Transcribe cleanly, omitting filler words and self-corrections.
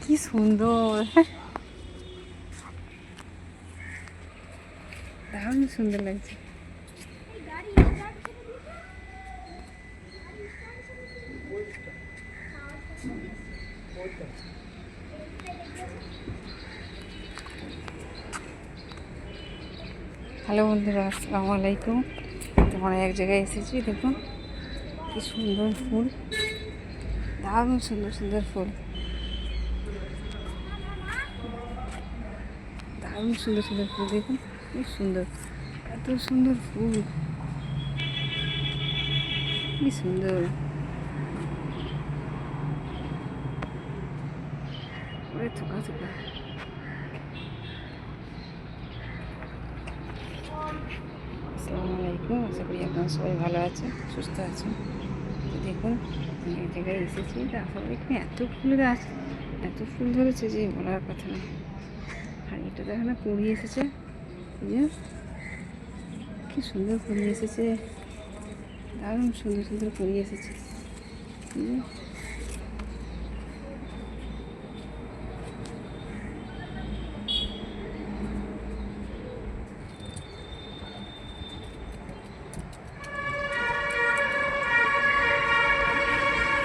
কি সুন্দর, দারুণ সুন্দর লাগছে। হ্যালো বন্ধুরা, আসসালামু আলাইকুম। তোমরা এক জায়গায় এসেছি, দেখুন কি সুন্দর ফুল, দারুণ সুন্দর সুন্দর ফুল, দারুণ সুন্দর সুন্দর ফুল। দেখুন খুব সুন্দর, এত সুন্দর ফুল, কি সুন্দর। ওরে থোকা থোকা। আসসালামু আলাইকুম, আশা করি আপনারা সবাই ভালো আছেন, সুস্থ আছেন। তো দেখুন আমি এক জায়গায় এসেছি, তারপরে এখানে এত ফুল গাছ, এত ফুল ধরেছে যে বলার কথা না। আর এটা তো এখানে কুড়ি এসেছে, কি সুন্দর কুড়ি এসেছে, দারুণ সুন্দর সুন্দর কুড়ি এসেছে।